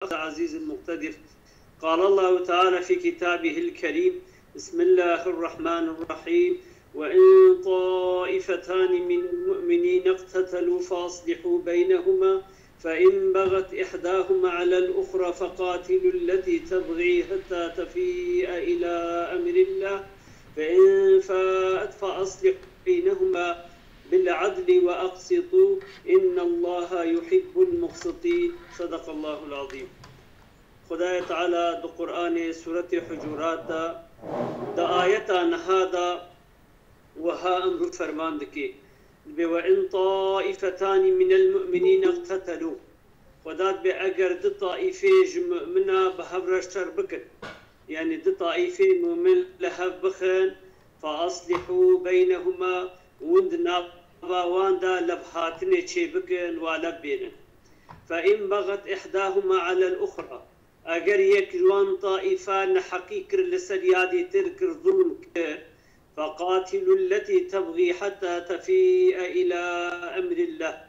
العزيز المقتدر. قال الله تعالى في كتابه الكريم: بسم الله الرحمن الرحيم: وإن طائفتان من المؤمنين اقتتلوا فأصلحوا بينهما فإن بغت إحداهما على الأخرى فقاتلوا التي تبغي حتى تفيء إلى أمر الله فإن فاءت فأصلحوا بينهما بالعدل وأقسطوا إن الله يحب المقسطين. صدق الله العظيم. خدای تعالی دو قرآن سورة حجرات دا آیتا نهادا وها امر فرمان دکی وإن طائفتان من المؤمنين اقتتلوا خدات بي اگر دو طائفه مؤمنه بهبرشتر بكن يعني دو طائفه مؤمن لهب بخن فأصلحوا بينهما وندنا واندا لبهاتنه چه بكن ولب بينن فإن بغت إحداهما على الأخرى اگر یک جوان طائفه نحقی کر لسریادی تر کر ظلم کر فقاتلوا التي تبغي حتى تفيء إلى أمر الله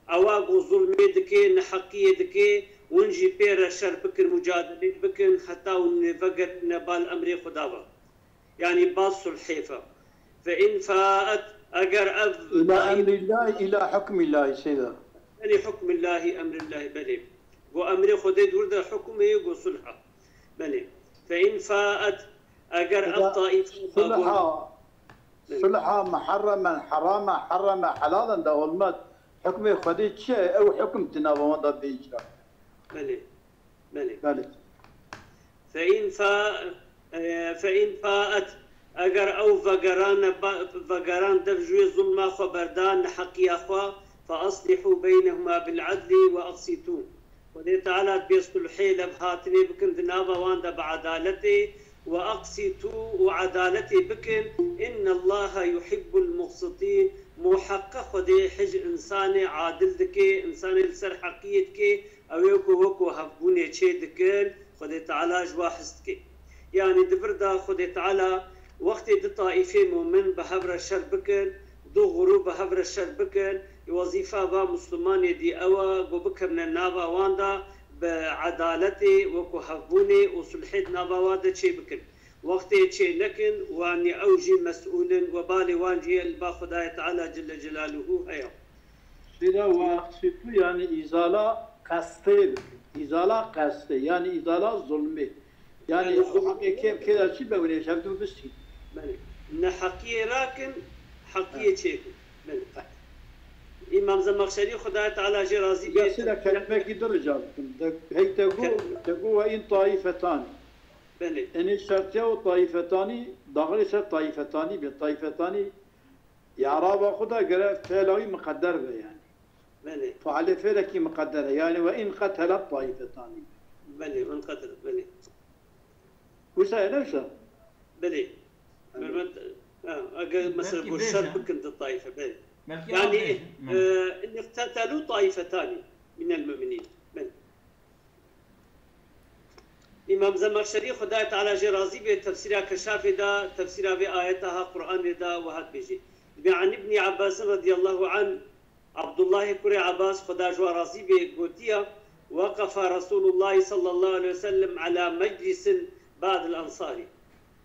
اواقو ظلم دكي نحقی دكي ونجي بير شر بكر مجادله بكن حتى ونفقد نبال أمر خداوة يعني باص الحيفة فإن فاءت اگر إلى أمر الله إلى حكم الله سيدا يعني حكم الله أمر الله بلي وأمر خدي دورد حكمه وصلحه بلي فإن فاءت أجر الطائفة صلحة محرما حراما حرم حلالا ده والمات حكمه خدي شيء أو حكم تناوى ماذا بيجرى بلي فإن فاءت أجر أو فقران دفجوي ظلما خبردان حقي أخوة فأصلحوا بينهما بالعدل وأقسطوا ودي تعالى بيصلحي لبهاتني بكن ذنابا واندا بعدالتي وأقسطوا وعدالتي بكن إن الله يحب المقسطين محقق ودي حج إنسان عادل دكي إنسان لسر حقيتك أو يوكو وكو هفبوني تشي دكين خدي تعالى جواحستك يعني دبردا خدي تعالى وقت دي طائفة مؤمن بهبر الشر بكن دو غروب بهبر الشر بكن وظيفة با مسلمان دي أوا وبكرنا نابا واندا بعدالتي وكهبوني وصلحت نابا واندا شي بكن وقت شي لكن واني أوجي مسؤول وبالي وانجي البا خداية تعالى جل جلاله هيا سيدا وأقسطوا يعني إزالة قصدي إزالة قصدي يعني إزالة ظلمي يعني حقي كيف كذا شي بقولي شفتوا بسي نحقي راكن حقية شيء إمام زمخشري خدای تعالی جي راضي بيه سيدا كلمة كده رجال هي تقول وإن طائفتان بله إن الشرطية طائفتان داخل سر طائفتان بالطائفتان يعراب خدا قال فعلاوي مقدر به يعني بله فعل فعلك مقدر يعني وإن قتلت طائفتان بله وإن قتلت بله وسا نفسه بله أقل مثلا بالشر بكنت الطائفة بله يعني إن اقتتلوا طائفتان من المؤمنين إمام زمخشري خدای تعالى جي راضي به تفسيرها كشاف دا تفسيرها بآياتها قرآن دا وهات بيجي عن ابن عباس رضي الله عنه عبد الله كري عباس خدای جوا راضي به قوتيا وقف رسول الله صلى الله عليه وسلم على مجلس بعد الأنصاري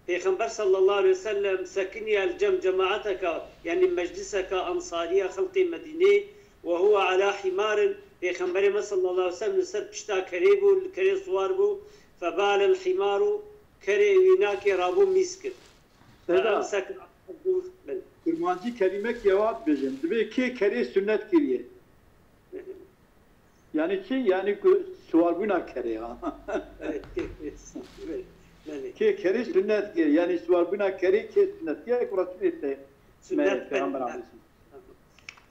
پیغمبر صلى الله عليه وسلم سكني الجم جماعتك يعني مجلسك أنصارية خلق مدينة وهو على حمار پیغمبر صلى الله عليه وسلم سر بشتا كريبو الكري صواربو فبال الحمار كري ويناك رابو ميسكر فأمسك المانجي كلمة يواد بجن دبي كي كري سنت كريه يعني كي يعني سوال بنا كري كي كري سنت كري يعني سوال بنا كري كي سنت كي كرة سنت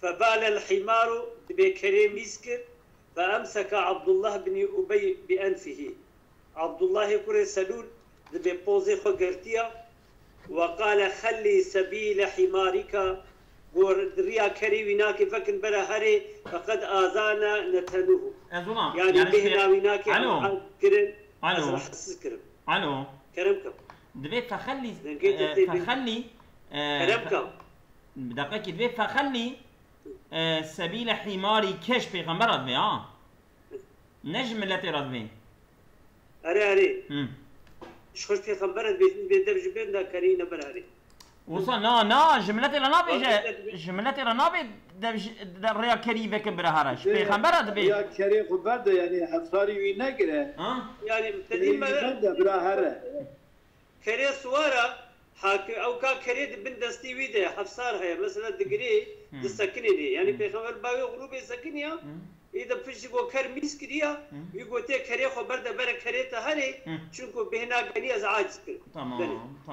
فبال الحمار بكري مسكر فأمسك عبد الله بن أبي بأنفه عبد الله كري سلول ببوزي خقرتيا وقال خلي سبيل حمارك وريا كري ويناك فكن بلا هري فقد آذانا نتنوه يعني بهنا ويناك كرم الو كرم الو كرمكم دبي فخلي كرمكم دقيقة دبي فخلي سبيل حماري كش بيغمبرت بي نجم التي رضبين أري شخص في خبرت بيدبج بين دا كرينا براري وصل نا جملتي لا نابي جملتي لا نابي الريا كريم بك برهارش بيخبر دبي يا كريم خبر يعني حصاري وينقره يعني مبتدئين برهاره كري سوارا حاكم او كا كري بن دستي ويده حفصار هي مثلا دغري دسكني دي يعني بيخبر باوي غروب سكنيا اذا فيش جو كر ميس كريا يقول تي كري خبر ده بر كري تهري شنكو بهنا غني ازعاج تمام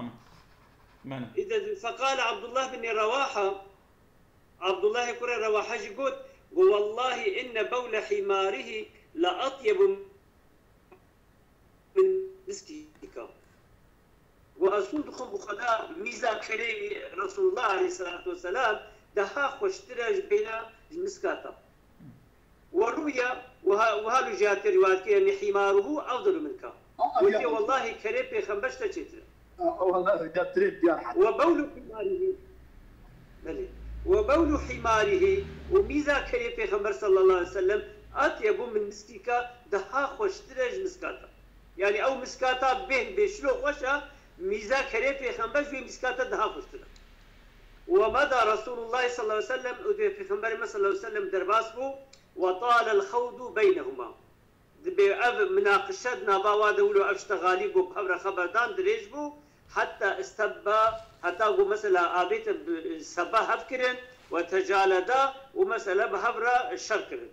إذا فقال عبد الله بن رواحة عبد الله كره رواحة يقول والله إن بول حماره لأطيب من مسكيك وأصدقكم بخلاء ميزا كري رسول الله عليه الصلاة والسلام دها خوشترج بين المسكاتا وروي وهالو جات روايات أن حماره أفضل منك وتي والله كري بيخنبش تشتر والله جاتريت يا حد وبول حماره وميزا كري پیغمبر صلى الله عليه وسلم اطيب من مسكيكا دها خوشترج مسكاتا يعني او مسكاتا بين بشلو خوشا ميزا كري پیغمبر في مسكاتا دها خوشترج ومضى رسول الله صلى الله عليه وسلم پیغمبر صلى الله عليه وسلم درباس بو وطال الخوض بينهما مناقشات ناباوا دولو اشتغالي بو بخبر خبردان دريج بو حتى استبى حتى مثلا ابيت سبا هفكرن وتجالدا ومثلا بهبره الشركرن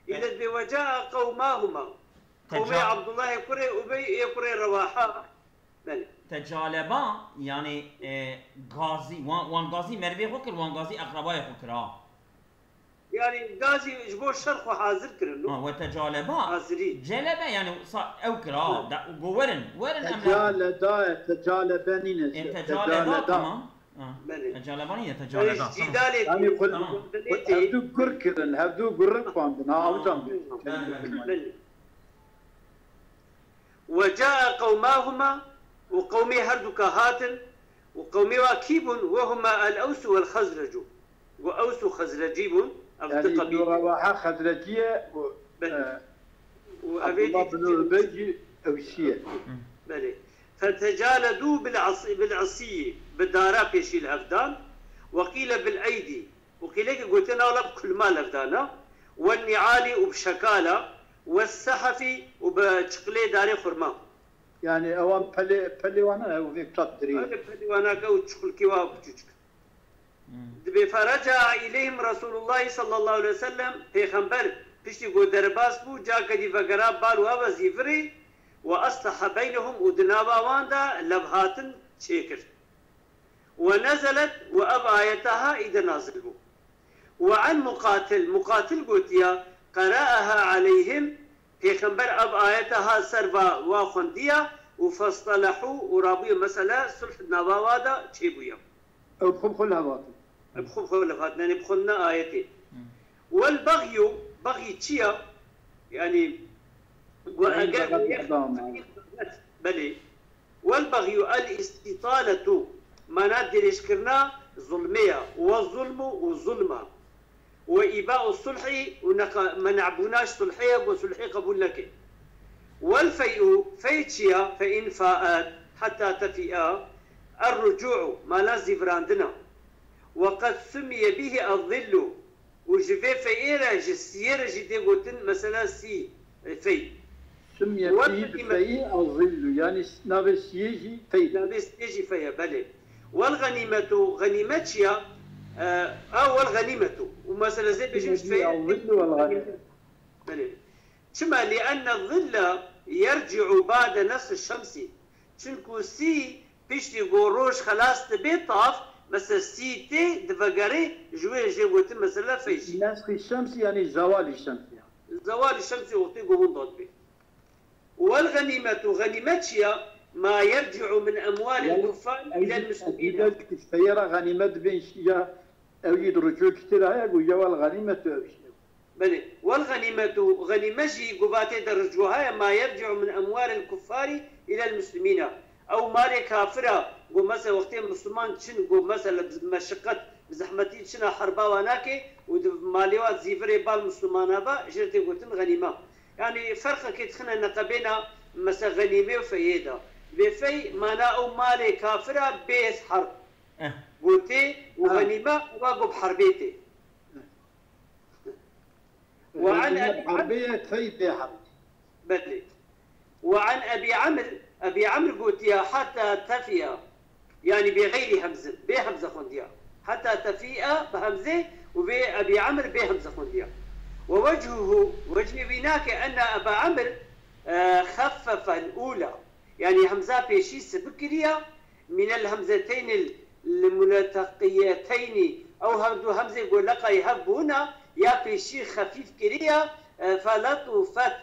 اذا بوجاء قوماهما قومي عبد الله يكري ابي يكري رواحه تجالبا يعني غازي وان غازي مربي خوكر وان غازي اقرباي خوكرا يعني غازي جبو شرخ وحاضر كرنو وتجالبا جلبا يعني او كرا ورن تجالبانين تجالبا تمام تجالبانين تجالبا يعني هبدو قركرن هبدو قرن فاندنا اوجام وجاء قوماهما وقومي هردك هاتن وقومي واكيب وهما الاوس والخزرج واوس خزرجيب يعني رواحة خزرجية وأبيدي بن البيجي أوسية بلي فتجالدوا بالعصية بالدارا بيشي الأفدان وقيل بالأيدي وقيل قلت لنا ولا بكل ما الأفدان والنعال وبشكالة والسحف وبشقلي داري خرما يعني أوان بلي وانا وفيك تدري بلي وانا كو تشقل كيوا بتشك فرجع إليهم رسول الله صلى الله عليه وسلم پیغمبر پشتی گو درباس بو جا کدی وگرا بالو و زیفری و اصلح بينهم ودنابا واندا لبهاتن شيكر ونزلت وأب آيتها إذا نازل بو وعن مقاتل قوتيا قرأها عليهم پیغمبر أب آيتها سربا واخنديا وفاصطلحوا ورابيو مسألة صلح النباوادا تشيبويا بخم خلها باطل بخم خلها باطل يعني بخلنا آيتين والبغي بغي تشيا يعني بلي والبغي الاستطالة ما ندريش كرنا ظلمية والظلم وظلمة وإباء الصلح ما نعبوناش صلحية وصلحية قبول لك والفيء فيتشيا فإن فاءت حتى تفيئا الرجوع ما لازم براندنا وقد سمي به الظل وجفي فيئرة جسيرة جدي قلتن مثلا سي في سمي به في الظل يعني نابس يجي في نابس يجي في بلي والغنيمة غنيمتشيا أول غنيمة ومثلا زي بيجوش في الظل والغنيمة بلي شما لأن الظل يرجع بعد نصف الشمس شنكو سي بيشتي قروش خلاص تبي طاف مثلا سي تي دفقري جوي جي قلت مثلا فيشي نصف الشمس يعني زوال الشمس يعني زوال الشمس وقتي قوون ضد به والغنيمة غنيمتشيا ما يرجع من أموال الكفار إلى المسلمين. إذا كتيرة غنيمة بين شيا أو يدرجوا كتير هاي ويا والغنيمة بلي والغنيمة غنيمتي قباتي درجوها ما يرجع من أموال الكفار إلى المسلمين أو مال كافرة قو مثلا وقت مسلمان تشن قو مثلا مشقة بزحمتي تشنا حربا وناكي وماليوات زيفري بالمسلمان با جرتي قلتن غنيمة يعني فرق كيتخنا نقبينا مثلا غنيمه وفيدا بفي معناه او مالي كافره بيس حرب قلتي وغنيمه وابو بحربيتي وعن حربيه في بحرب بدلي وعن ابي عمرو قلتيها حتى تفيا يعني بغير همزه بهمزه خنديا حتى تفيا بهمزه وبأبي عمرو بهمزه خنديا ووجهه وجه بناك ان ابا عمرو خفف الاولى يعني همزه بيشي سبكريا من الهمزتين الملتقيتين او همزه يقول لقى يهبونا يا بيشي خفيف كريا فلطفت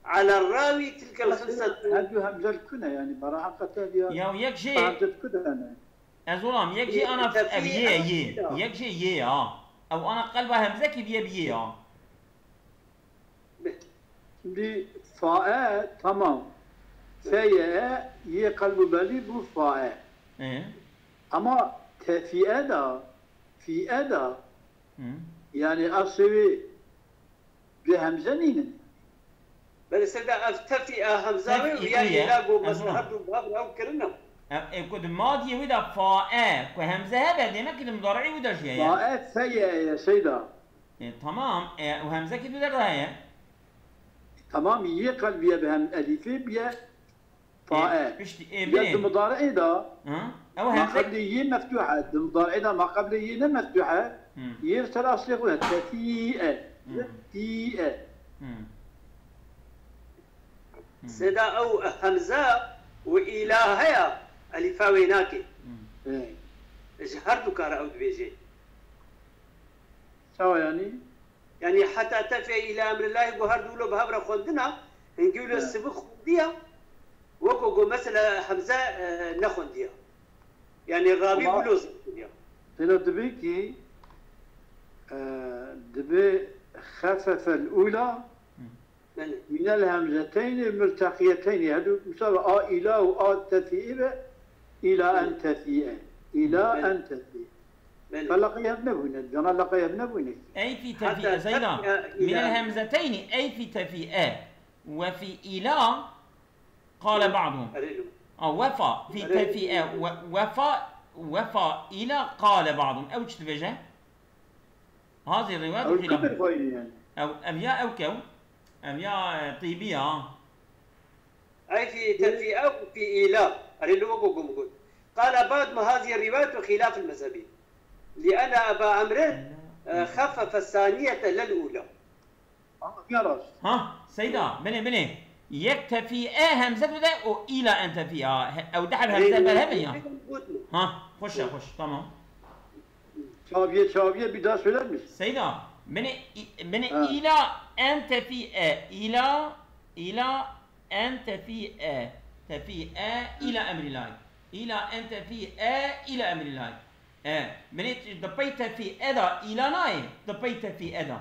على الراوي تلك الخمسه هذه همزه الكنى يعني براحه قتاديا يا يكشي همزه كنى ازولام يكشي انا ابيه يكشي يه او انا قلبها همزه كي بيه Şimdi fae tamam. Feye ye kalbu belli bu fae. Ama tefiye da fiye da yani asli bir hemzeninin. بل سيدا افتفئ همزاوي ويا يلاقوا مصلحة باب او كرنا كنت ماضي ودا فاء وهمزه بعدين كده مضارعي ودا شيء فاء فيه يا سيدا تمام وهمزه كده درها tamam ye kalbiye behem elifi biye fae. يد مضارعي دا او ما قبل ي مفتوحة مضارعي دا ما قبل ي مفتوحة يرسل أصل يقولها تفيئة تفيئة سيدا او همزة وإلهية الفاويناكي جهرتو كار او دبيجي سوا يعني حتى تفي الى امر الله وهر دولو بهبره خدنا نقول السبخ خديا وكو مثلا همزه نخديا يعني الرابي بلوز خديا تلا دبيكي دبي خفف الاولى من الهمزتين الملتقيتين هذو مساوي الى و تفيئه الى ان تفيئه الى ان تفيئه فلقيها بنبونا جنا لقيها بنبونا أي في تفيئة زيدا من الهمزتين أي في تفيئة وفي إلى قال بعضهم وفى في تفيئة وفى إلى قال بعضهم أو تشتبجه هذه الرواية أو أبياء أو كو أبياء طيبية أي في تفيئة وفي إلى قال بعض ما هذه الرواية خلاف المذهبي لأن أبا عمرو خفف الثانية للأولى. ها سيدا بني يكتفي همزة ده أو إلى أن تفي أو دحل همزة بالهبل ها خش تمام. شابية بدأ سؤال مش. سيدا بني إلى أن تفي إلى أن تفي إلى أمر الله إلى أن تفي إلى أمر الله. بنيت دبيت في أدا إلى ناي دبيت في أدا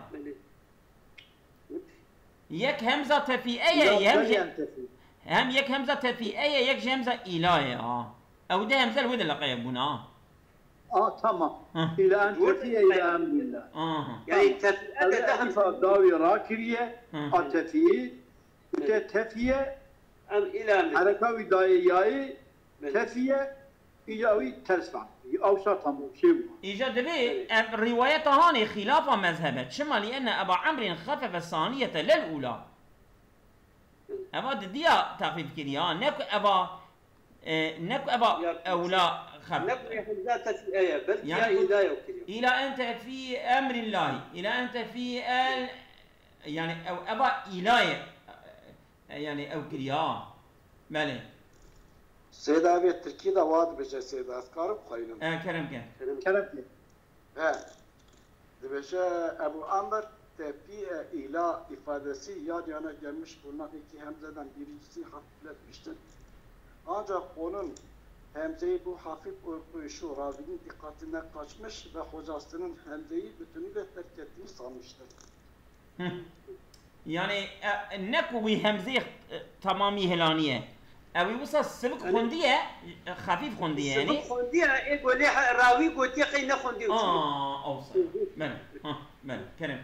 يك همزة في أي هم يك همزة في أي يك همزة إلى أو ده همزة الود اللي قيبونا تمام إلى أن تفي إلى أمر الله يعني هذا همزة داوي راكرية تفي تفي إلى أمر حركة وداية تفي إيجابي ترسم أوسط شيء. إيجاد به الرواية هاني خلاف مذهبه شما لأن أبا عمرو خفف الثانية للأولى. أبا ديا تخفيف كريا نكو أبا أولى خف. نكو همزات في آية بل يعني إلى أنت في أمر الله إلى أنت في يعني أو أبا إلهي يعني أو كريا ماله. سيدا أبي التركي ده واد بجا سيدا أذكار بخيرنا. كلام كلام. دبجا أبو عمر تبي إلى إفادسي يعني أنا gelmiş bunlar iki hemzeden birincisi hafifletmiştir. Ancak onun hemzeyi bu hafif okuyuşu ravinin dikkatine kaçmış ve hocasının hemzeyi bütünüyle terk ettiğini sanmıştır. Yani nekvi hemze tamamı helaniye. أبي وصل سبق خندية خفيف خندية يعني سبق خندية يقول لي راوي قلت يقين خندية أوصل من كلام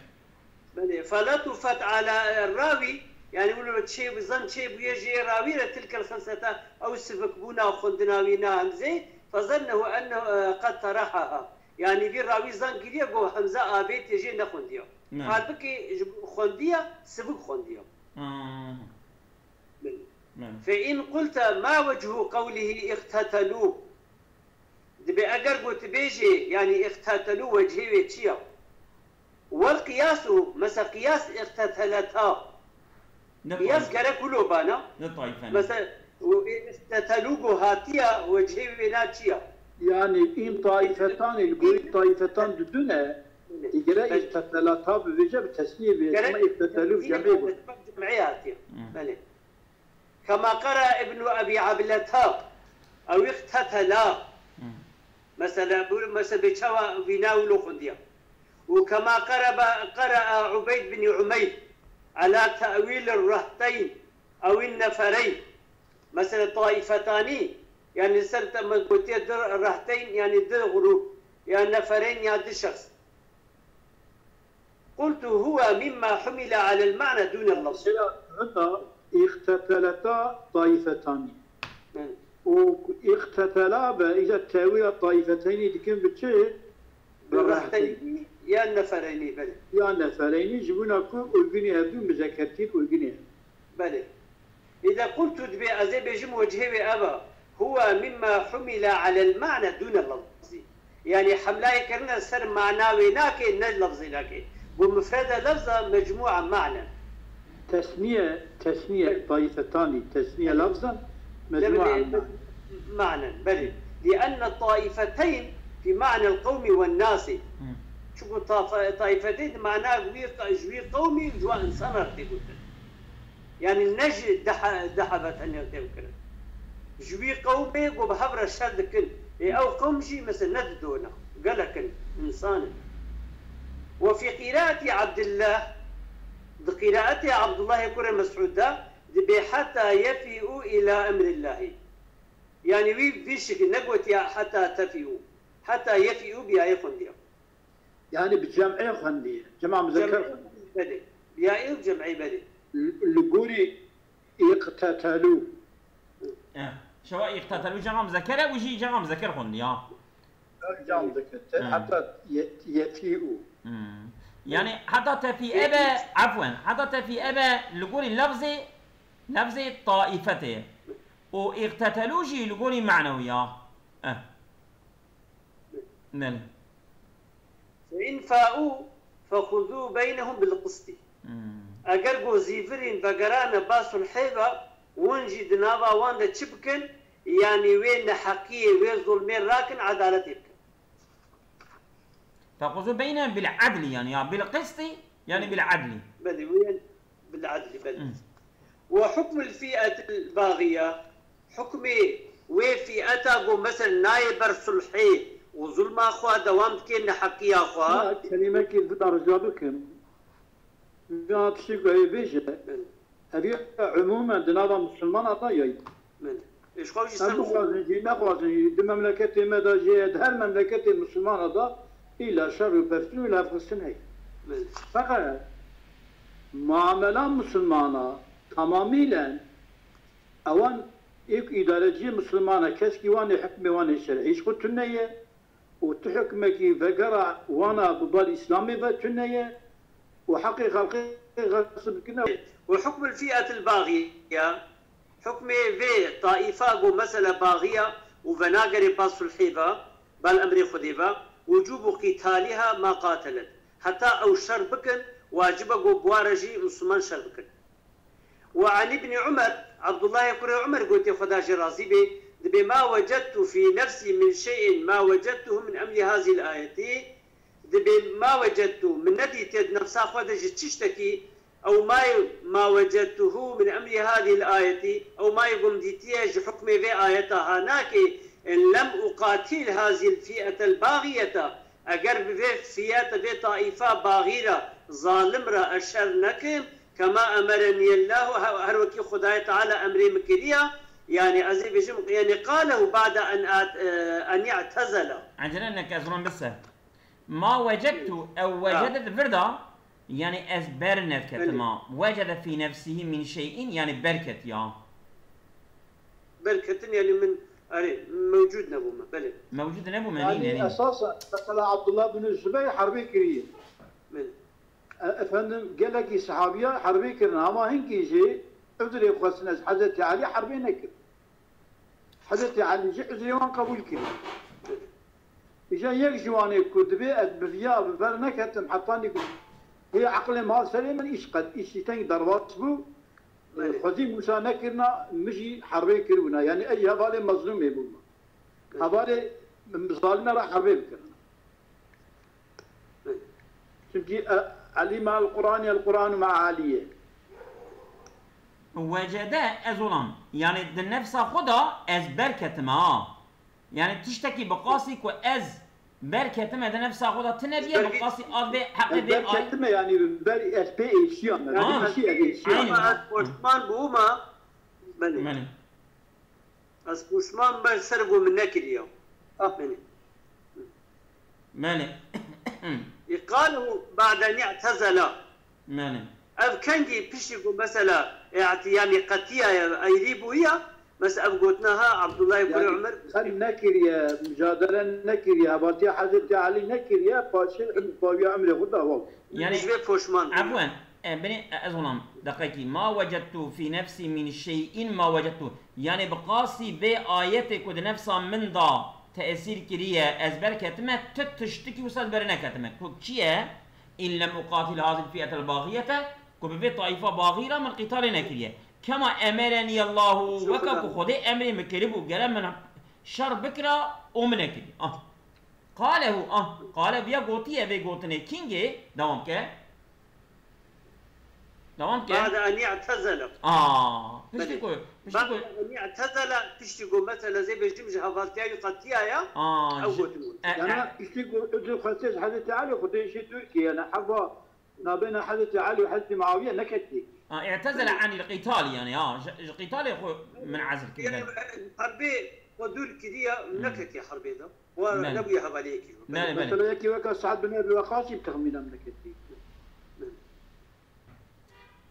فلطفت على الراوي يعني يقولوا شيء بظن شيء بيجي راوينا تلك الخمسة أو سفكبونا وخندناوينا همزة فظنه أنه قد طرحها يعني في راوي ظن كذي جو همزة آبيت يجي نخنديو قال بكي خندية سفك خنديو فإن قلت ما وجه قوله اقتتلوا دبي أجر قلت بيجي يعني اقتتلوا وجهه وتشيا والقياس مثلا قياس اقتتلتها قياس كره كله بانا مثلا اقتتلوا هاتيا وجهه وناتشيا يعني إن طائفتان الجوي طائفتان دونه يقرأ اقتتلتها بوجه بتسنية باسم اقتتلوا جمعياتها كما قرأ ابن أبي عبلتها أو اقتتلا مثلا بيتشوى بيناولوا خنديا وكما قرأ عبيد بن عمير على تأويل الرهتين أو النفرين مثلا طائفتان يعني سرت من قلت الرهتين يعني در غروب يعني نفرين يعني در شخص قلت هو مما حمل على المعنى دون اللفظ اقتتلتا طائفتان واقتتلا إذا تاويل الطائفتين دكين بتشي بالرهتين يا النفرين بلى يا النفرين يجبونا كل ألقني هدو مذكرتين ألقني بلى إذا قلت دبي أزي بيجم وجهي أبا هو مما حمل على المعنى دون اللفظ يعني حملاي كرنا سر معنى وناك نلفظ لك ومفردة لفظة مجموعة معنى تسنية طائفتان تسنية لفظا مجموعة معنى بلى لأن الطائفتين في معنى القوم والناس شوفوا طائفتين معناه جوي قومي وجوا إنسان ارتبط يعني النجد دحبت أن يتذكر جوي قومي وبحبر الشرد كن أو قومشي مثل نددونا قال لك إنسان وفي قراءة عبد الله بقراءة عبد الله يقول مسعود حتى يفيئوا إلى أمر الله يعني في شكل نقوة حتى تفيئوا حتى يفيئوا بها خندية يعني بالجمعية خندية جماعة مذكر بدي بها وجمعي بدي اللي قولي يقتتلوا شو يقتتلوا جماعة مذكرة ويجي جماعة مذكر خندية جماعة مذكر حتى يفيئوا يعني حتى تفيئة عفوا حتى تفيئة اللي قولي لفظي طائفته واقتتلوا جي اللي قولي معنوية نعم فإن فاؤوا فخذوا بينهم بالقسط أقربوا زيفرين بقرانا باسو الحيبة ونجي دنابا وان تشبكن يعني وين حقية وين ظلمين راكن عدالة يبكن فخذوا بينهم بالعدل يعني بالقسط يعني بالعدل بدي وين بالعدل بدي وحكم الفئة الباغية حكمي وفئته مثلا نايبر صلحي وظلم أخوة دوام كين حقيا أخوة كلمة كيف درجاتكم ما تشيكوا هي بيجة هذه عموما دنابا مسلمان أطايا إيش خوش يسمى ما خوازنجي دي مملكة مدى جيد هر مملكة مسلمان أطا إلا شر وبرسلو إلا فلسطين هي فقط معاملة مسلمانة تماميلا أوان إيك إدارجي مسلمانة كسكي واني حكمي واني شرعي إيش قلت تنية وتحكمك فقرع وانا ببال إسلامي فتنية وحقي خلقي غصب كنا وحكم الفئة الباغية حكم في طائفة مسألة باغية وفناقري باس الحيبة بالأمر خديبة وجوب قتالها ما قاتلت حتى أو شربكن واجبه بوارجي مسلمان شربكن وعن ابن عمر عبد الله يقول عمر قلت خداش رازي بما وجدت في نفسي من شيء ما وجدته من أمر هذه الآية بما وجدت من ندي نفسها خداش تشتكي أو ما وجدته من أمر هذه الآية أو ما يقوم ديتيج حكم في آيتها هناك إن لم أقاتل هذه الفئة الباغية أقرب في فئة في طائفة باغيرة ظالمرة أشر نكم كما أمرني الله هروكي خداي تعالى أمري مكريا يعني أزي بجم يعني قاله بعد أن يعتزل عندنا أنك أزرون بس ما وجدت أو وجدت فردا يعني از برنت كتما وجد في نفسه من شيء يعني بركت يا بركة يعني من موجود نبو ما بلى موجود نبو منين يعني اساسا مثلا عبد الله بن الزبير حربي كريه افندم قال لك صحابيه حربي كرنا ما هنكي جي عذري خصنا حضرتي علي حربي نكر حضرتي علي جي عذري وان قبول كري اجا يك جواني كتبي ادبيا بفرنكتم حطاني هي عقل ما سليم ايش قد ايش تاني ضربات بو خذي موسى نكرنا مشي حربي كرونا يعني اي هبالي مظلوم يبونا هبالي ظالمه راح حربي كرنا تمشي علي مع القران مع علي وجد ازولان يعني النفس خدا از بركت ما يعني تشتكي بقاسك واز بركت ما نفس خدا تنبيه بقاسي از حق بي بركت ما يعني بري اس بي شيء يعني شيء عثمان بوما بني اس عثمان بسرقوا من نكريا مالي يقالوا بعد ان اعتزل مالي اف كندي بيشيكو مثلا يعني قتيا ايريبو هي بس ابقوتناها عبد الله بن يعني عمر خل نكر يا مجادله نكر يا باتي حضرت علي نكر يا باشر بابي عمري خدا هو يعني مش بفوشمان عفوا بني أظلم دقيقي ما وجدت في نفسي من شيء ما وجدته يعني بقاسي بآيتك ود نفسها من ضا تأثير كريه أزبر كتمة تتشتكي وصل برنا كتمة كوكشيا إن لم أقاتل هذه الفئة الباغية كوبي طائفة باغيرة من قتال نكريه كما أمرني الله وكاكو خدي أمري مكرب وقال من شر بكرة ومنكري قاله قال بيا قوتي أبي قوتني كينجي دوام كه بعد أن يعتزل بشتكو بعد أن يعتزل بشتكو مثلا زي بيجمج هفالتيا يقطيا يا أو قوتمون يعني بشتكو أجل خسيس حدث علي خدي شيء تركي أنا حبا نابين حدث علي وحدث معاوية نكتي اعتزل عن القتال يعني القتال يا اخو منعزل كذا يعني حربي ودول كذا نكت يا حربي ده ونبي هباليك مثلا يكي وكا سعد بن ابي وقاص بتخمينا نكتي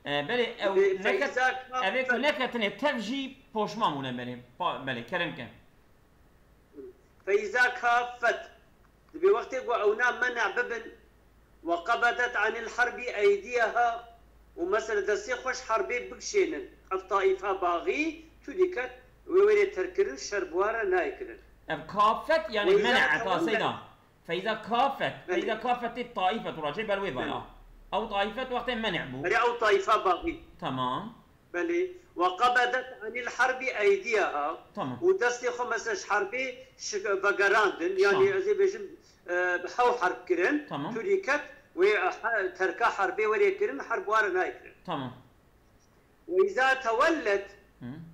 بله او نكت افيك نكت تفجي بوشمامونه بله كلام كان فاذا كافت بوقت يقعونا منع ببن وقبضت عن الحرب ايديها ومثلا دسي خوش حربي بكشينن الطائفه باغي تديكت ويري تركرن شربواره نايكرن كافت يعني منعت سيدا فاذا كافت الطائفه راجع بالوي بلا او طائفه وقت منع بو او طائفه باغي تمام بلي وقبضت عن الحرب ايديها تمام ودسي خو مثلا حربي بقراندن يعني زي بيجم بحو حرب كرن تديكت وتركا حربي وليكرن حرب وار نايكرن تمام واذا تولت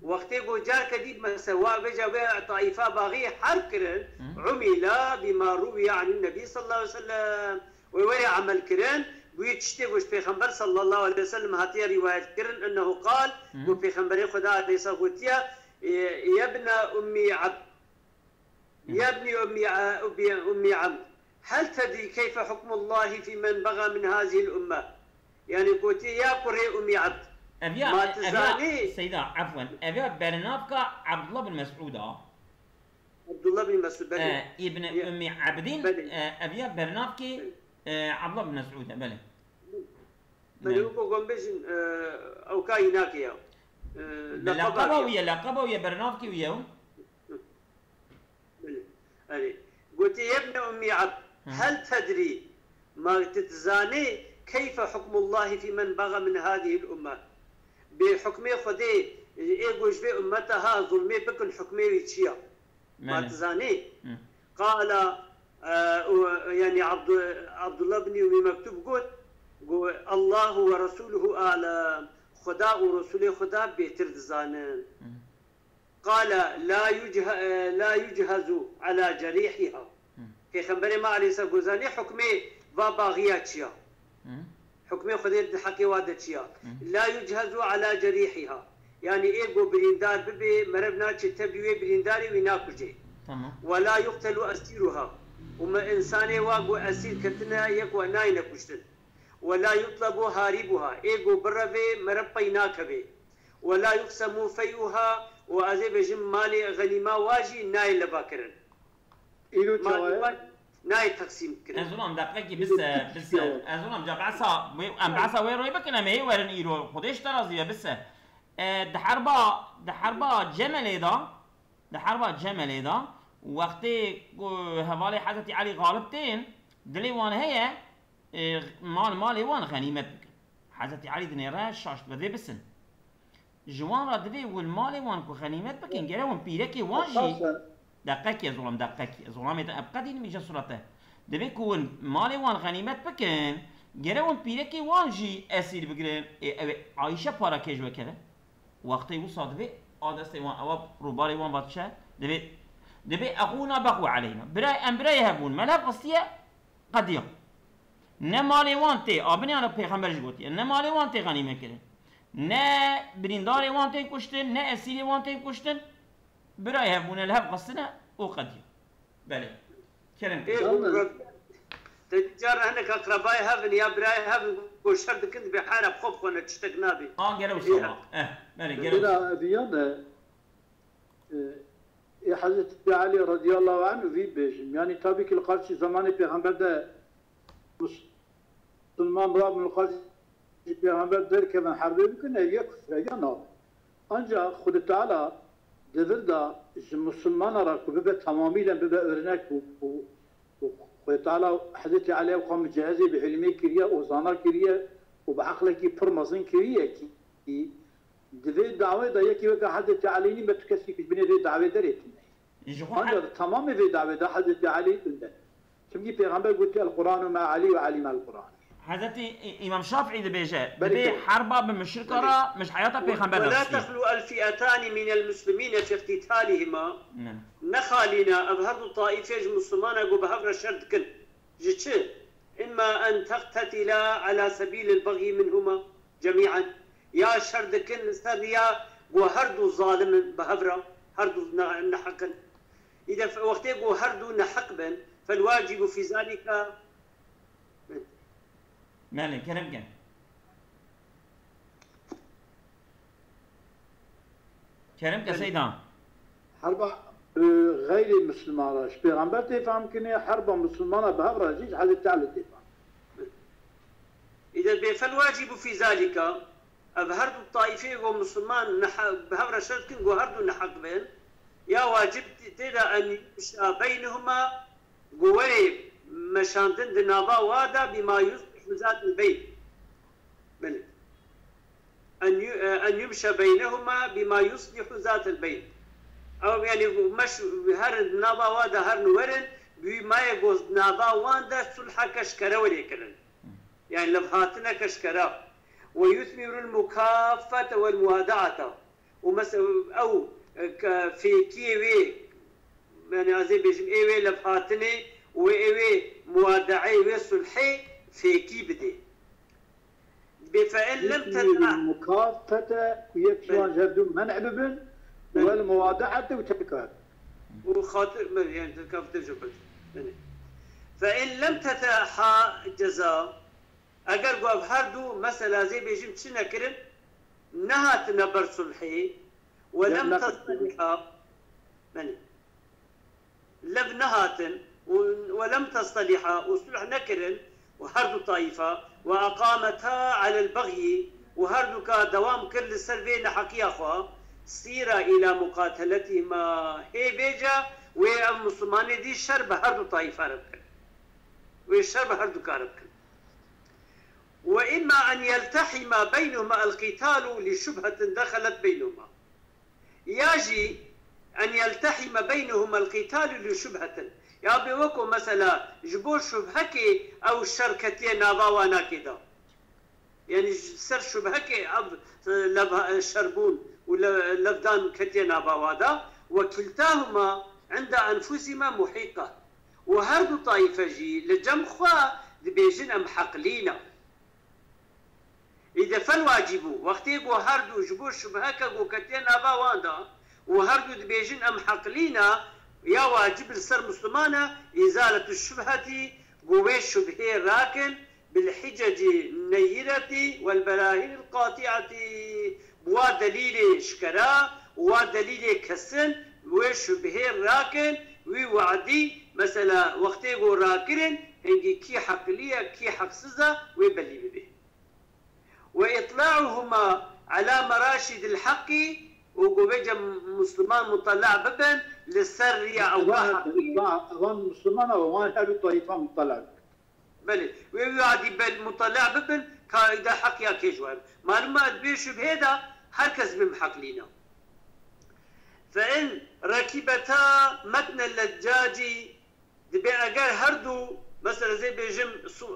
وقت يقول جار كديد مسوا بجا طائفه باغي حرب كرن عمل بما روي عن النبي صلى الله عليه وسلم وولي عمل كرن ويتشتغوش بيغمبر صلى الله عليه وسلم هاتي روايه كرن انه قال وبيغمبر خدا عليه الصلاه يا ابن امي عبد يا ابن امي عبد هل تدري كيف حكم الله في من بغى من هذه الأمة؟ يعني قلت يا قري أمي عبد ما تزاني سيدة عفوا أبيا برنابك عبد الله بن مسعود عبد الله بن مسعود ابن أمي عبدين أبيا برنابك عبد الله بن مسعود بله بله قوم بيجن أو كايناك يا لقبه ويا برنابك وياه بله قلت يا ابن أمي عبد هل تدري ما تتزاني كيف حكم الله في من بغى من هذه الأمة بحكمي خدي إيجوش بي أمتها ظلمي بكل حكمي ويتشيا ما تزاني قال يعني عبد الله بن أمي مكتوب قول الله ورسوله أعلم خدا ورسوله خدا بيتر زانن قال لا يجهز على جريحها في خبري ما عليه سجوزاني حكمي وباغياتشيا حكمي خدير حكي وادتشيا لا يجهز على جريحها يعني إيجو بريندار ببي مربنا تبيوي برينداري ويناكوجي ولا يقتل أسيرها وما إنساني واقو أسير كتنا يكو ناينا كشتن ولا يطلب هاربها ايغو برفي مربي ناكبي ولا يقسم فيها وازيب جم مالي غنيمه واجي ناي لباكرن إلو تشاوي ناي تقسيم كرن ازولم دقيقه بس ازولم جاب عصا ام بعصا وين روي بكنا ما هي ورن ايرو خديش ترازيه بس دحربا جمل دا وقتی حوالی حضرت علی غالبتين دلی وان هي مالی وان غنیمت بکن حضرت علی دنیره شاشت بده بسن جوان را دلی والمالی وان کو غنیمت بکن گره وان پیرکی وان جی دقیقی ظلم ابقا دین میجا صورته دلی کون مالی وان غنیمت بکن گره وان پیرکی وان جی اسیر بگیرن عایشه پارا کج وکره وقتی وصل دبي آدست وان أواب روباري وان باتشا دبي أخونا بخو علينا براي هبون ملاب قصية قديم نمالي وان تي أبني أنا بيخمبرش قوتي نمالي وان تي غنيمة كده نا برينداري وان تي كشتن نا أسيري وان تي كشتن براي هبون الهب قصنا وقديم بله كلام تجار هناك أقربائي هافن يا براي هافن وشرد كنت بحارة بخوف وانا تشتق نابي قالوا صلاة مالي قالوا ديانا حضرت علي رضي الله عنه في بيجم يعني تابيك القرشي زمان بيغمبر ده مسلمان راب من القرشي بيغمبر ده كمان حربي بكن يكفر يا نار أنجا خد تعالى دفل ده مسلمان راكو بيبقى تماميلا بيبقى ارناك وتعالى حدث عليه وقام جهازي بعلمي كريه وزانر كريه وبعقلك برمزين كريه كي دفي دعوه ده يكي وقا حدث عليني ما تكسي في بني دعوه دريتني انا تمام في دعوه ده حدث علي ده شمجي پیغمبر قلت القران مع علي وعلي مع القران حضرتي امام شافعي دبي حربه بمشركه مش حياته پیغمبر ولا تخلو الفئتان من المسلمين في اقتتالهما نخالنا أظهر طائفة مسلمان أقول بهفر الشرد كن جتش إما أن تقتتلا على سبيل البغي منهما جميعا يا شرد كن سريا وهردو ظالم بهفر هردو نحقا إذا وقت يقول هردو نحقبا فالواجب في ذلك مالي كلام جن كلام كسيدان حرب غير المسلمان پیغمبر تفهم کنه حرب مسلمانه به هر راجج حضرت تعالی تفهم اذا فالواجب في ذلك ابهرد الطائفه ومسلمان بهر شرط كن وهرد نحق بين يا واجب تدا ان يشا بينهما قوي مشاندن دنابا وادا بما يصلح ذات البيت بل ان يمشى بينهما بما يصلح ذات البيت او يعني مش هر نابا وادا هر نورن بما يجوز نابا وادا صلح كشكره وليكرن يعني لفهاتنا كشكره ويثمر المكافة والموادعة او في كيوي يعني زي بيجم ايوي لفهاتني وايوي موادعي وصلحي في كي بدي فإن لم تدع المكافة ويكشوان جردو منع ببن والموادعة وتكاد وخاطر يعني تكاف تجربة فإن لم تتاحى الجزاء أجر قاب هردو مثلا زي بيجم تشنا كرن نهات نبر صلحي ولم تصطلحا لب نهات ولم تصطلحا وصلح نكرن وهردو طائفة وأقامتا على البغي وهردو كدوام كل السرفين حقيا أخوة سير إلى مقاتلتهما هي بيجا والمسلمان دي شرب هردو طائفة ربك والشرب هردو كاربك وإما أن يلتحم بينهما القتال لشبهة دخلت بينهما يجي أن يلتحم بينهما القتال لشبهة يا بيوكو مثلا جبور شبهكي أو الشركتين ناضاوانا كده يعني سر شبهكي شربون ولا لفدان كتين باوادا وكلتاهما عند أنفسهما محيقة وهردو طائفة جي لجمخوا بيجن أم حقلينا إذا فالواجب وقت يقو هردو جبور شبهك قو كتين باوادا وهردو بيجن أم حقلينا يا واجب لسر مسلمانا إزالة الشبهة قوي الشبهة راكن بالحجج النيرة والبراهين القاطعة بوا دليل شكرا ودليل كسن وشبه راكن ووعدي مثلا وقتي جو راكن هنجي كي حقلية كي حقسزة ويبلي به وإطلاعهما على مراشد الحق وقوبيجا مسلمان مطلع ببن للسر أو أظن مسلمان وان هذه طائفة مطلع بلي ويوعدي بالمطلع ببن كإذا حق يا كيجواب معلومة بيش بهذا هركز بمحق لنا فإن ركبتا متن اللجاج دبي أجر هردو مثلا زي بيجم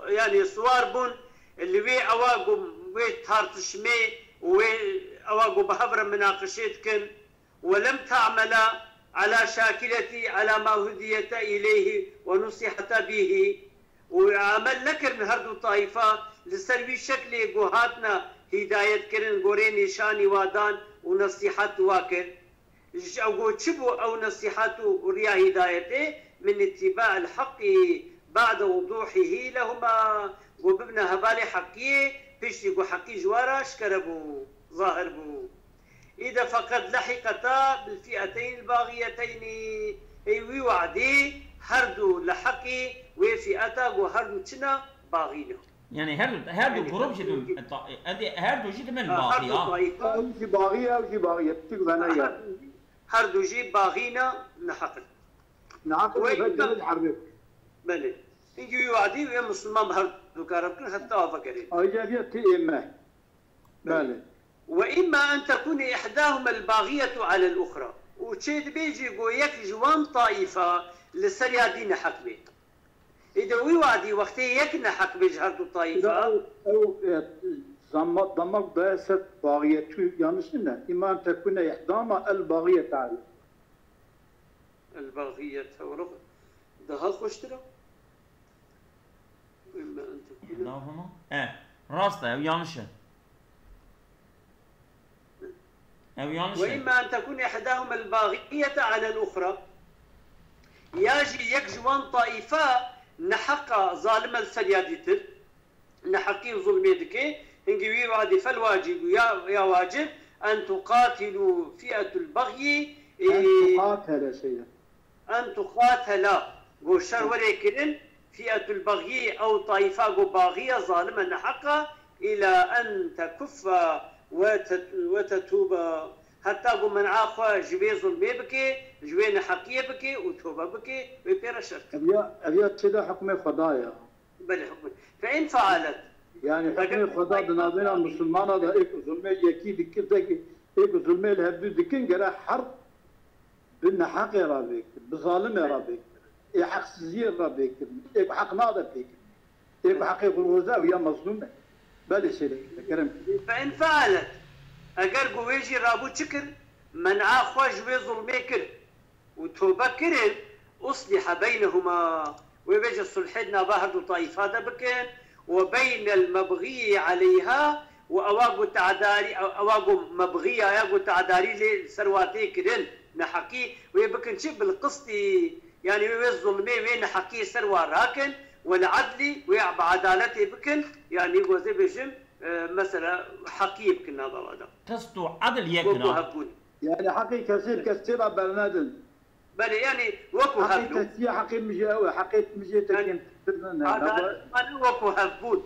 يعني سوار بون اللي وي أواقو وي تارتشمي وي أواقو بحبر مناقشتكن ولم تعمل على شاكلتي على ما هديت إليه ونصحت به وعمل لكن هردو طائفة لسروي شكل جهاتنا هداية كرن غوري نشاني وادان ونصيحات واكر أو تشبو أو نصيحات وريا هدايته من اتباع الحق بعد وضوحه لهما وببنى هبالي حقية بيش يقو حقي جوارا شكربو ظاهر بو إذا فقد لحقتا بالفئتين الباغيتين أي وعدي هردو لحقي وفئتا وهردو تشنا باغينا يعني هردو جروب جدو هردو جد من باغية أو شي باغية أو شي باغية تقول هردو جي باغينا نحقل فجر الحرب بلي يجي يوعدي ويا مسلمان هردو كاربكن حتى وافقرين إيجابية إما بلي وإما أن تكون إحداهما الباغية على الأخرى وتشيد بيجي يقويك جوان طائفة لسريا دين حكمه إذا ويوعدي وقتي يكنا حق بجهرد الطائفة أو ضمك باسة باغية يانسنا إما أن تكون إحداهما الباغية على الباغية ورغ ده خوشترا وإما أن تكون إحداهما راسته أو يانشه وإما أن تكون إحداهما الباغية على الأخرى ياجي يكجوان طائفة نحق ظالم السريادتر نحقي ظلمي دكي هنجي وعدي فالواجب يا واجب أن تقاتلوا فئة البغي أن تقاتل سيدنا أن تقاتل وشر ولكن فئة البغي أو طائفة باغية ظالمة نحق إلى أن تكف وتتوب حتى من عاقوا جبي ظلمي بكي جبي نحقية بكي وتوبة بكي ويبير الشرط أبيات تدا حكم خدايا بل حكم فإن فعلت يعني حكم خدا دنابنا المسلمان هذا إيكو ظلمي يكي دكي إيكو ظلمي الهبدو دكين جرا حرب بالنحق رابيك بظالم رابيك إيه حق سزير رابيك إيكو حق ناظر فيك إيكو حق الغوزاء ويا مظلومة بل سيدي كرم فإن فعلت اگر گویجی رابو چکر منع خوش و ظلمه کر و توبه کرن اصلح بينهما ويجي الصلحنا بهردو طائفات بكن وبين المبغي عليها واواقو تعداري اواقو مبغية ياقو تعداري لسرواتي كرن نحكي ويبكن شي بالقسط يعني ويظلمه وين نحكي سروا راكن والعدل ويعب عدالته بكن يعني يقول زي بجم مثلا حقيب كنا ضوادا قسطو عدل يكنا يعني حقي كثير برنادل بل يعني وكو هبون حقي حقي مجاوي حقي مجي تكين أنا وكو هبون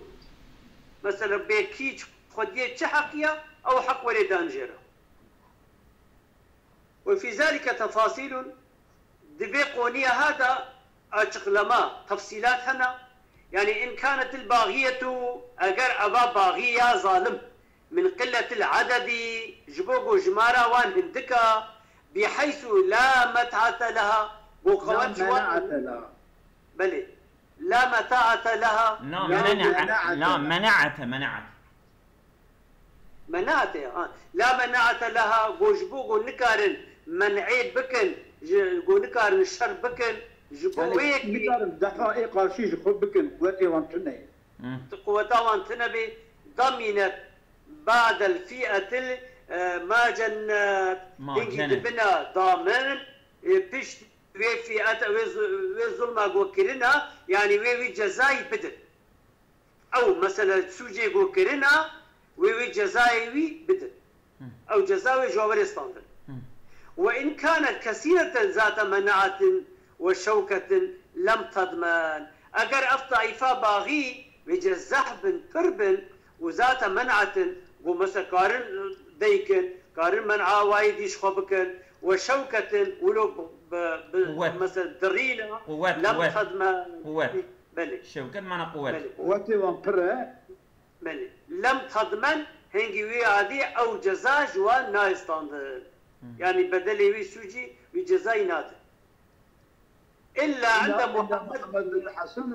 مثلا بكيج خديه حقيا أو حق ولدان جيرا وفي ذلك تفاصيل دبي قونية هذا أشغلما تفصيلات هنا يعني إن كانت الباغية أجر أبا باغية ظالم من قلة العدد جبوغو جمارا وان هندكا بحيث لا متعة لها وقوات لها بلي لا متاعة لها منعت لا منعة لها جبوغو نكارن منعيد بكن جو نكارن الشر بكن جبويك نكارن دقائق قرشيش خب بكن قوتي وانتنى قوتا وانتنى ضمنت بعد الفئة ما جنت تنجي بنا ضامن بيش وي فئة وي ظلمة وكرنا يعني وي جزاي بدل او مثلا سوجي جو كرنا وي جزائي بدل او جزاوي جوابر استاندر. وان كانت كثيره ذات منعه وشوكه لم تضمن. اگر الطائفه باغي بجزحب تربن وذات منعه ومثلا قارن ديكن قارن منعه وايد يشخبكن وشوكه ولو مثلا درينا لم تضمن. قوات بلي شوكة معنى قوات قوتي وانقرة بلي لم تضمن هنجي وي عادي او جزاء جوان نايستاند يعني بدل وي سوجي وجزاء ناد الا عند محمد بن الحسن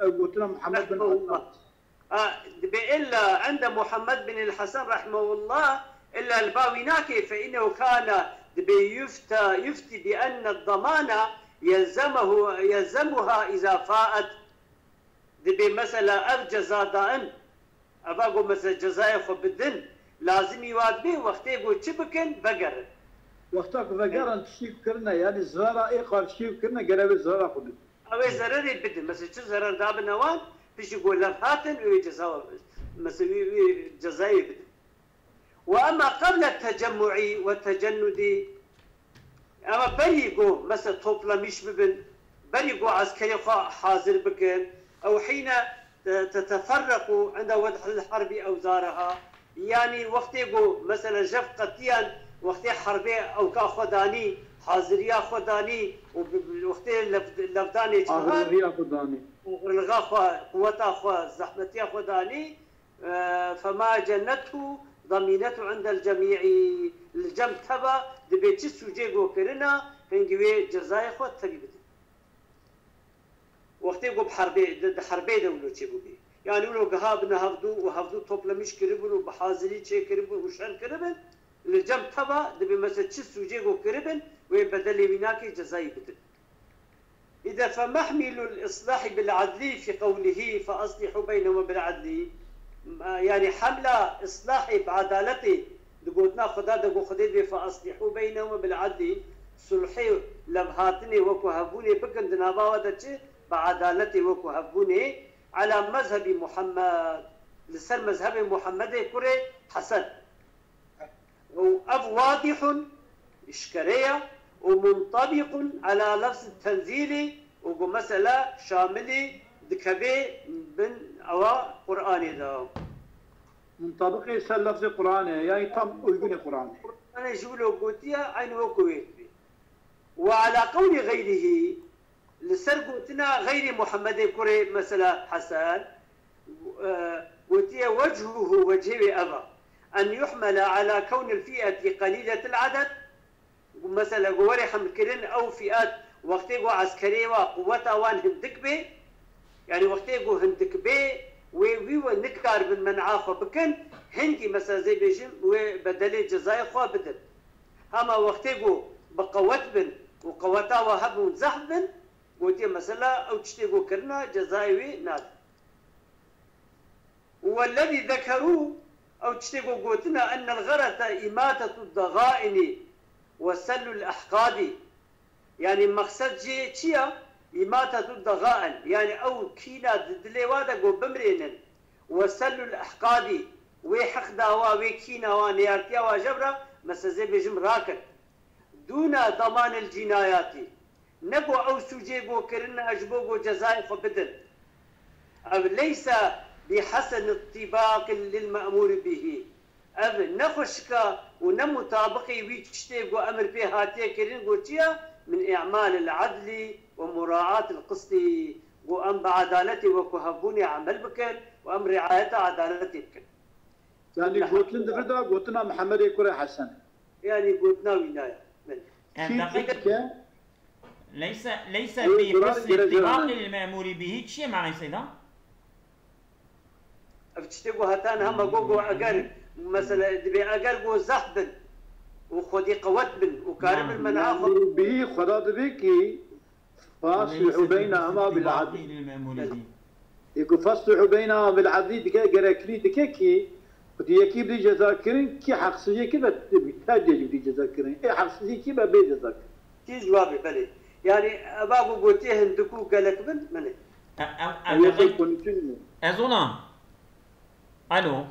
قلتنا محمد بن الحسن الا عند محمد بن الحسن رحمه الله الا الباويناكي فانه كان يفتي بان الضمانه يلزمها اذا فاءت مثلا جزاء دائم اباغو مثلا جزاء خبدن لازم يواد به وقتي جو تشبكن بقر وقتك بقر تشيك كرنا يعني زرا اي قال شيك كرنا قرب زرا خبد او زرر بدن مثلا شو زرر داب نوان فيش يقول لفاتن ويجزاء مثلا جزاء بدن. واما قبل التجمع والتجند اما بريقو مثلا توبلا مش ببن بريقو عسكري حاضر بكن او حين تتفرقوا عند وضع الحرب اوزارها يعني وقت يقو مثلا جف قتيان وقت حربي او كاخداني حاضريا خداني ووقت لفداني حاضريا خداني والغا قوتا خو زحمتيا خداني فما جنته ضمينته عند الجميع الجم تبا دبيتش سوجي جو كرنا هنجوي جزاء خو تريبت وقت يقو بحربي دولو تشبو بي يعني ولو قهابنا هفدو طوبلا مش كربن وبحاضري تشي كربن وشان كربن الجم تبا دبي مثلا تش سوجي جو كربن ويبدل ويناكي جزاء بدل. اذا فمحمل الاصلاح بالعدل في قوله فاصلحوا بينهما بالعدل يعني حمله اصلاحي بعدالتي دقوتنا خدا دقو خدي فاصلحوا بينهما بالعدل صلحي لبهاتني وكهبوني بكن دنابا ودتش بعدالتي وكهبوني على مذهب محمد لسر مذهب محمد كري حسن وأب واضح إشكالية ومنطبق على لفظ التنزيل ومسألة شاملة دكبي بن أوا قرآني ده منطبق يسال لفظ قرآني يعني تم ويقول قرآني أنا جولو قوتيا عين وكويت وعلى قول غيره لسر قوتنا غير محمد كري مثلا حسن قوتيا وجهه أبا أن يحمل على كون الفئة قليلة العدد مثلا قواري حمل أو فئات وقتيقو عسكرية وقوة وان هندك بي يعني وقتيقو هندك بي ويو نكار من منعاخو بكن هندي مثلا زي بيجم وبدل جزاء خوا بدل هما وقتيقو بقوت بن وقوتا وهب زحب بن قوتي مثلا أو تشتيقو كرنا جزاوي ناد والذي ذكروه أو تشتيقو قوتنا أن الغرة إماتة الضغائن وسل الأحقاد يعني مقصد جي تشيا إماتة الضغائن يعني أو كينا دليوادا قو بمرينن وسل الأحقاد ويحق داوا ويكينا وانيارتيا وجبرا مسازي بجم راكن دون ضمان الجنايات نبو أو سوجي قو كرنا أجبو قو جزائي فبدل أو ليس بحسن الطباق للمأمور به أب نخشك ونمطابقي ويتشتيق وأمر به هاتيه كرين قوتيا من إعمال العدل ومراعاة القسط وأم بعدالتي وكهبوني عمل بكن وأم رعاية عدالتي بكن يعني قوتلن دفردا قوتنا محمد يكوري حسن يعني قوتنا وينايا ليس بحسن الطباق للمأمور به شيء معنى سيدا افتشتقوا هاتان هم قوقو أقر مثلا دبي أقر قو زحبن وخدي قوتبن وكارب المنعاخ به خدا دبيكي فاصلحوا بينهما بالعدل يقول فاصلحوا بينهما بالعدل دكا قراكلي دكاكي بدي يكي بدي جزاكرين كي حقسية كي بتحتاج بدي جزاكرين اي حقسية كي بدي جزاكرين كي جوابي بلي يعني أباقو قوتيه هندكو قالك بن مني أظن ألو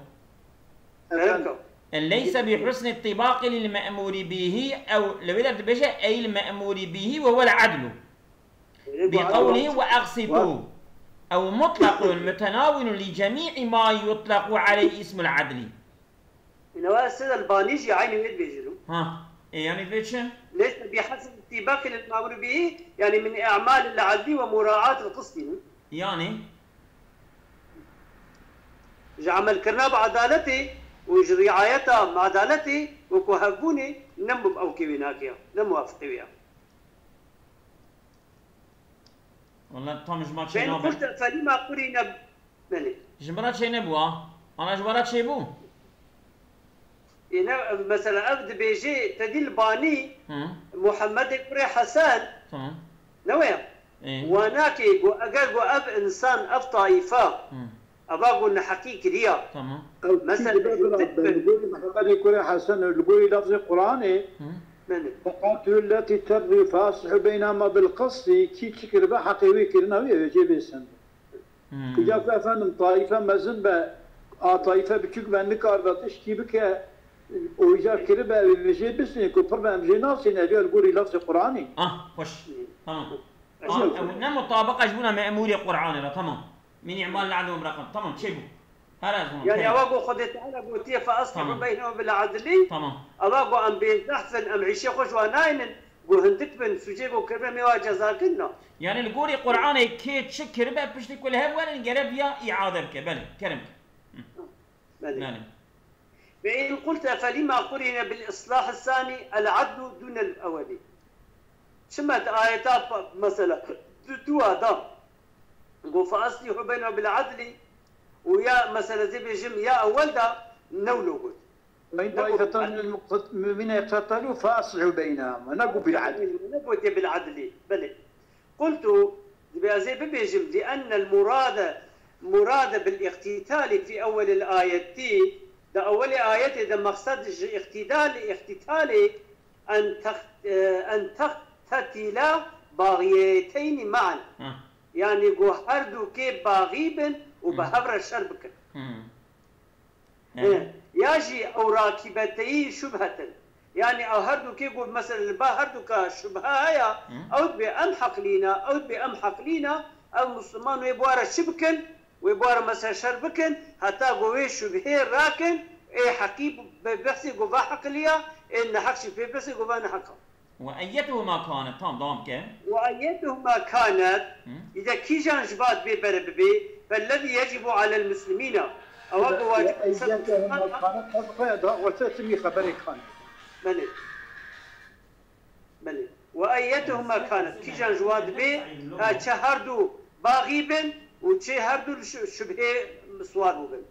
ليس بحسن الطباق للمأمور به أو لو بدأت بشيء أي المأمور به وهو العدل بقوله وأقسطوا أو مطلق متناول لجميع ما يطلق عليه اسم العدل. إنه السيد البانيجي عيني وين بيجروا؟ ها إيه يعني بيتشن؟ ليس بحسب الطباق للمأمور به يعني من أعمال العدل ومراعاة القسط يعني عمل كرنا بعدالته ورعايتها مع عدالته وكهبوني نمو أو كيناكيا نمو أفقيا. والله طمش ما شيء نبى. قلت فلما قرينا ملك. جمرات شيء نبوا أنا جمرات شيء بو. إنه مثلا أبد بيجي تدل باني محمد قري حسن. تمام. نويا. وناكي جو أجر جو أب إنسان أب طائفة. أبغى حقيقي ديا. تمام. مثلا محمد قري حسن القولي لفظ القرآن. فقاتل التي تبغي فاصلح بينهما بالقسط كي تشكر بها حقيقي كرنا ويجيب السن. إذا فهم طائفة مازن طائفة بتشوف بأنك أربعتش كي بك وإذا كربا بيجي بس كفر بأمجي ناس ينادي القولي لفظ قرآني. خوش تمام. نعم مطابقة جبنا مأموري قرآني تمام. من إعمال العدل والرقم تمام شيبو. يعني أواجو خدت أنا قلتيه فأصلح بينهم بالعدل. تمام. أواجو أم بيزحفن أم عيشي خوش وناين جو هندك بن سجيبو كربا مواجه زاكنا. يعني القولي قرآني كي تشكر بقى بشتي كل هذا ولا نقرب يا إعادة بك بل كرمك. نعم. فإن قلت فلما قرن بالإصلاح الثاني العدل دون الأولي. شمت آيات مثلا دو هذا. جو فأصلح بينهم بالعدل. ويا مثلا زي بيجم يا أول ده نولو قلت. وإن طائفة من يقتتلوا فأصلحوا بينهم نقوا بالعدل. نقوا بالعدل بلى. قلت زي بيجم لأن مراد بالاقتتال في أول الآية ده أول آية ده مقصد اقتتال أن تقتتلا باغيتين معا. يعني جو هردو كي باغيبن وبهبر الشربك. يجي أو راكبتي شبهة يعني أو هردو كي يقول مثلا البا هردو كشبهة هيا أو بأمحق لينا أو مسلمان ويبوار شبكن ويبوار مثلا شربكن حتى قوي شبهه راكن إيه حقيب بحثي قوة حق ليا إن حقش في بحثي قوة نحقه. وأيتهما كانت تام دوام كيف؟ وأيتهما كانت إذا كي جان جبات بي فالذي يجب على المسلمين أو واجب أيتهما كانت تبقى وتسمي خبري كانت. بلي وأيتهما كانت كي جان جواد بي هردو باغيبن وهردو شبهه مسوار بن.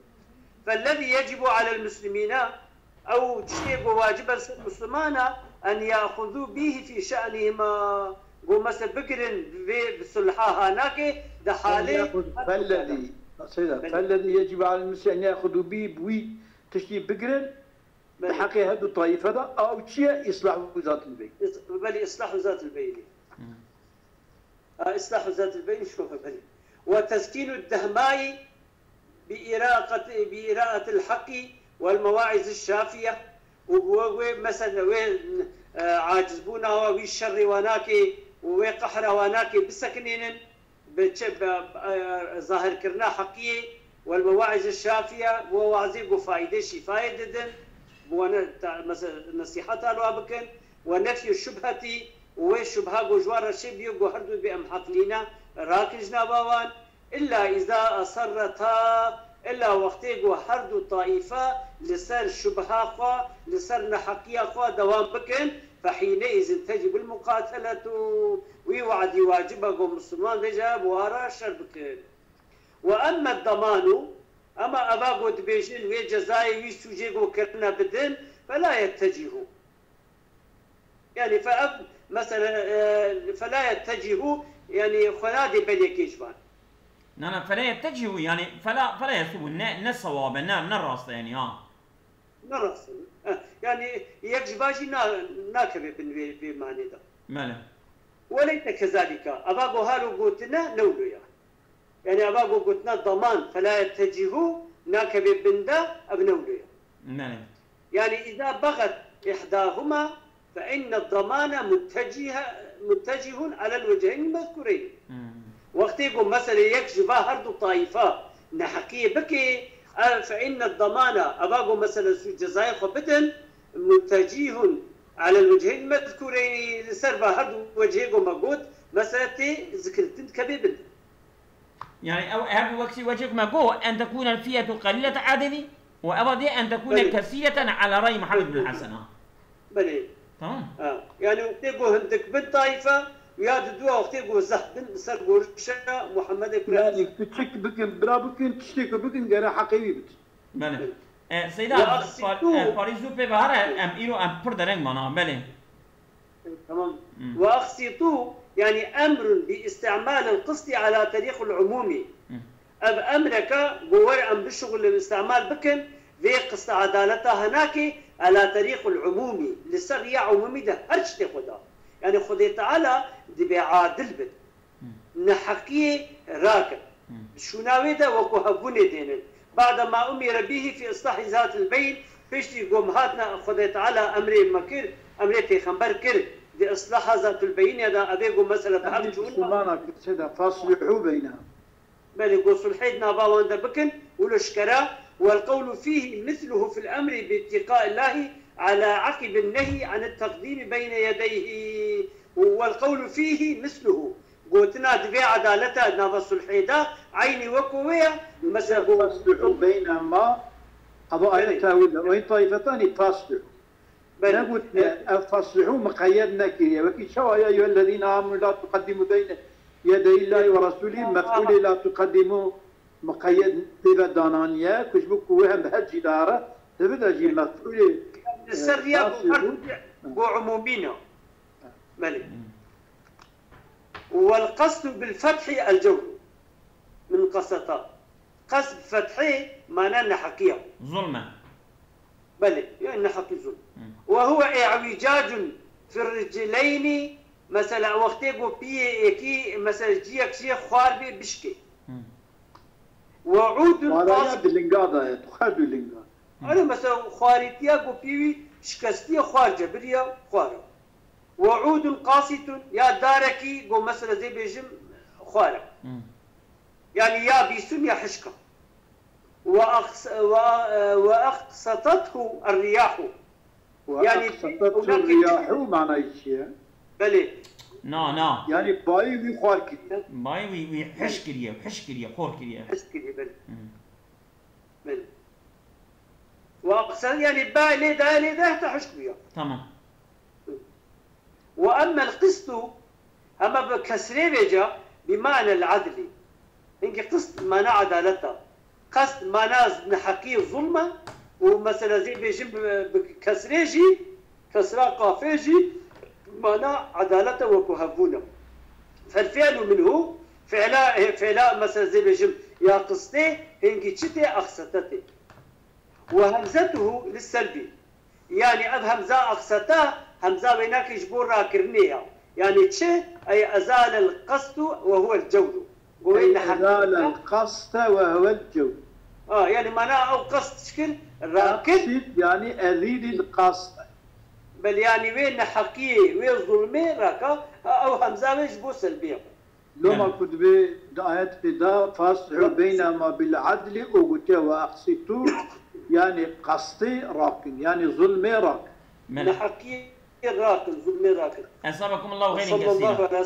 فالذي يجب على المسلمين أو شيء واجب المسلمان أن يأخذوا به في شأنهما قو مثل بكرن بصلحها هناك ده حالي فالذي يجب على المسلمين أن يأخذوا به بوي تشتي بكرن بحقي هذا الطائفة ده أو شيء إصلاح ذات البين. بل إصلاح ذات البين. إصلاح ذات البين شوف بل وتسكين الدهماء بإراءة الحق والمواعظ الشافية ومثلا وين عاجزبونا والشر وناكي وقحر وناكي بسكنين ظاهر كرنا حقيقي والمواعظ الشافية ووعظي فائدة شفاية ددن مثلا نصيحتها لوابكن ونفي الشبهة والشبهة جوار الشيء يقو هردو بأمحق لنا راكجنا باوان إلا إذا أصرتها إلا وقتي جو هردو طائفة لسر شبهة خوا لسر نحقية خوا دوام بكن فحينئذ تجب المقاتلة ويوعد واجبه جو مسلمان بجاب وارا شر بكن. وأما الضمان أما أباغو دبيجين ويجزاي ويسوجيغو كرنا بدن فلا يتجهوا يعني مثلا فلا يتجهوا يعني خنادي بليكيشبان. نعم فلا يتجهوا يعني فلا يسووا الصواب الراس يعني نراس يعني يجباجي ناكبه بمعنى ده. ماله. وليس كذلك أباغو هالو قوتنا نولو يعني. يعني أباقو قلتنا الضمان فلا يتجهوا ناكب بندا أبنوليه. نعم. يعني إذا بغت إحداهما فإن الضمان متجه على الوجهين المذكورين. وقت يقول مثلا يكشف هرد الطائفة نحكي بكي فإن الضمان أباقو مثلا جزائر خبتن متجه على الوجهين المذكورين لسربا هرد وجهيكم موجود مثلا ذكرتن كبيبن. يعني أو هذا وقت وجهك مقو أن تكون الفئة قليلة عدد وأبدي أن تكون كثيرة على رأي محمد بن الحسن. بلي. تمام. يعني تقول هندك بن طائفة ويا دوا وقت تقول زهدن سرقور شا محمد بن. يعني تشك بكن برا بكن تشتكي بكن غير حقيقي بت. بله. سيدا باريزو ببهارة أم إيرو أم بردرنج مانا بله. تمام. وأقسطوا يعني أمر باستعمال القسط على طريق العمومي. أمرك جوار أم بالشغل الاستعمال بكن ذي قسط عدالتها هناك على طريق العمومي لسريع عمومي ده هرش تاخده. يعني خدي تعالى دي بعادل بد نحكي راكب شو ناوي ده وكهبوني دينن بعد ما أمر به في إصلاح ذات البين فيش يقوم هاتنا خدي تعالى أمري مكر أمري بيخمبر كر لإصلاح ذات البين هذا أبيكم مثلا بحب شو سبحانك سيدا فاصلحوا بينهم بل يقول صلحيتنا باوان بكن والشكرا والقول فيه مثله في الأمر باتقاء الله على عقب النهي عن التقديم بين يديه والقول فيه مثله قلتنا دبي عدالته نافس الحيدة عيني وكوية مثلا فاصلحوا بينهما أبو آية تاويل وإن طائفتان فاصلحوا نقول فاصلحوا مقيد نكية وكي شو يا أيها الذين آمنوا لا تقدموا بين يدي الله ورسوله مفعول لا تقدموا مقيد تبا دانانية كشبك وهم بهج إدارة تبدا جي مفعول السرية وعمومينا ملك والقصد بالفتح الجور من قسطاء قصد فتحي معناه نحكيه ظلمة بلى يعني نحكي ظلم وهو اعوجاج في الرجلين مثلا وقت يقول بي مثلا جيك شيء خوار بشكي وعود قاصد باللنقاضة تخرج باللنقاضة أنا مثلا خواريتيا قبيوي شكستي خوار جبريا خوار وعود قاسط يا داركي قو مثلا زي بيجم خوار يعني يا بيسون يا حشكة وأقسطته الرياح يعني أقسطته الرياح معنى إيش بلى نا يعني باي وي خوار كريا باي وي حش كريا خور كريا بلى بلى وأقسط يعني باي ليه ده تحش كريا تمام وأما القسط أما بكسره بيجا بمعنى العدل إنك قسط معنى عدالته قسط معنى نحكي ظلمة ومثلا زي بيجي بكسره جي كسره قافيه جي معنى عدالته وكهبونه فالفعل منه فعلا مثلا زي بيجي يا قسطي إنك تشتي أقسطته وهمزته للسلبي يعني أب همزة أقسطه همزة وينك يجبور راكرنيها يعني تشي أي أزال القسط وهو الجود أزال القسط وهو الجود يعني معناه أو قسط شكل راكد يعني أزيد القسط بل يعني وين حقيقي وين ظلمي راكا أو همزة ويجبور سلبية لو ما كنت بآيات فدا فاصلحوا بينما بالعدل وأقسطوا يعني قسطي راكن يعني ظلمي راكن حقيقي راكن ظلمي راكن أصابكم الله خير كثيرا.